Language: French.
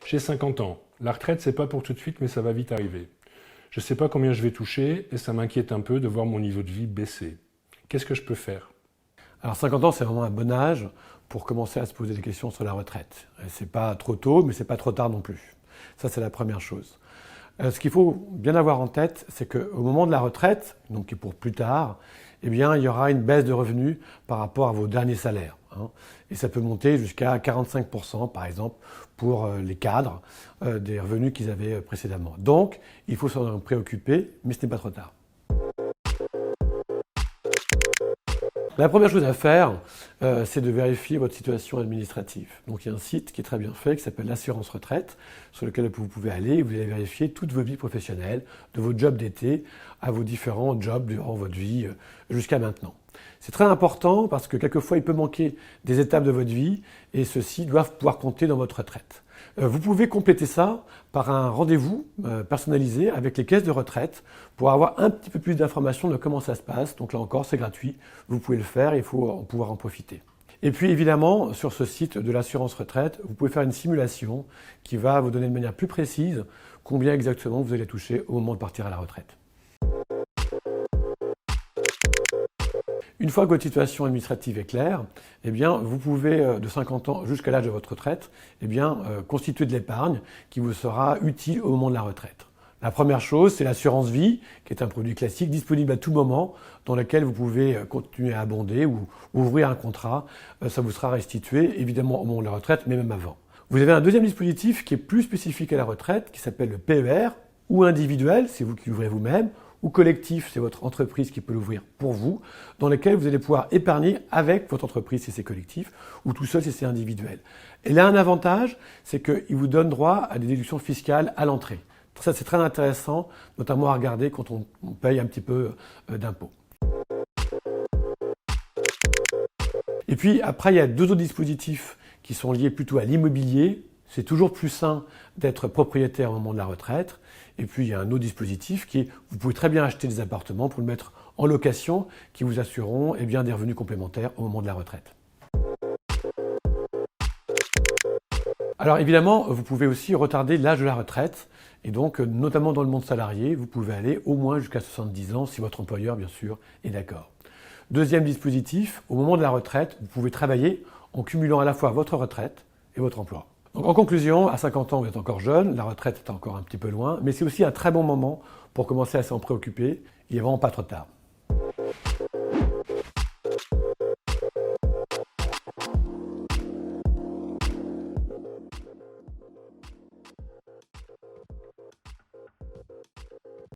J'ai 50 ans. La retraite, c'est pas pour tout de suite, mais ça va vite arriver. Je sais pas combien je vais toucher et ça m'inquiète un peu de voir mon niveau de vie baisser. Qu'est-ce que je peux faire? Alors 50 ans, c'est vraiment un bon âge pour commencer à se poser des questions sur la retraite. C'est pas trop tôt, mais c'est pas trop tard non plus. Ça, c'est la première chose. Ce qu'il faut bien avoir en tête, c'est qu'au moment de la retraite, donc qui est pour plus tard, eh bien, il y aura une baisse de revenus par rapport à vos derniers salaires. Et ça peut monter jusqu'à 45%, par exemple, pour les cadres des revenus qu'ils avaient précédemment. Donc, il faut s'en préoccuper, mais ce n'est pas trop tard. La première chose à faire, c'est de vérifier votre situation administrative. Donc il y a un site qui est très bien fait, qui s'appelle l'assurance retraite, sur lequel vous pouvez aller et vous allez vérifier toutes vos vies professionnelles, de vos jobs d'été à vos différents jobs durant votre vie jusqu'à maintenant. C'est très important parce que quelquefois il peut manquer des étapes de votre vie et ceux-ci doivent pouvoir compter dans votre retraite. Vous pouvez compléter ça par un rendez-vous personnalisé avec les caisses de retraite pour avoir un petit peu plus d'informations de comment ça se passe. Donc là encore, c'est gratuit, vous pouvez le faire, il faut pouvoir en profiter. Et puis évidemment, sur ce site de l'assurance retraite, vous pouvez faire une simulation qui va vous donner de manière plus précise combien exactement vous allez toucher au moment de partir à la retraite. Une fois que votre situation administrative est claire, eh bien, vous pouvez, de 50 ans jusqu'à l'âge de votre retraite, eh bien, constituer de l'épargne qui vous sera utile au moment de la retraite. La première chose, c'est l'assurance vie, qui est un produit classique disponible à tout moment, dans lequel vous pouvez continuer à abonder ou ouvrir un contrat. Ça vous sera restitué, évidemment, au moment de la retraite, mais même avant. Vous avez un deuxième dispositif qui est plus spécifique à la retraite, qui s'appelle le PER, ou individuel, c'est vous qui l'ouvrez vous-même, ou collectif, c'est votre entreprise qui peut l'ouvrir pour vous, dans lequel vous allez pouvoir épargner avec votre entreprise si c'est collectif, ou tout seul si c'est individuel. Et là, un avantage, c'est qu'il vous donne droit à des déductions fiscales à l'entrée. Ça, c'est très intéressant, notamment à regarder quand on paye un petit peu d'impôts. Et puis après, il y a deux autres dispositifs qui sont liés plutôt à l'immobilier. C'est toujours plus sain d'être propriétaire au moment de la retraite. Et puis il y a un autre dispositif qui est, vous pouvez très bien acheter des appartements pour le mettre en location, qui vous assureront eh bien, des revenus complémentaires au moment de la retraite. Alors évidemment, vous pouvez aussi retarder l'âge de la retraite. Et donc, notamment dans le monde salarié, vous pouvez aller au moins jusqu'à 70 ans si votre employeur, bien sûr, est d'accord. Deuxième dispositif, au moment de la retraite, vous pouvez travailler en cumulant à la fois votre retraite et votre emploi. Donc en conclusion, à 50 ans, vous êtes encore jeune, la retraite est encore un petit peu loin, mais c'est aussi un très bon moment pour commencer à s'en préoccuper. Il n'est vraiment pas trop tard.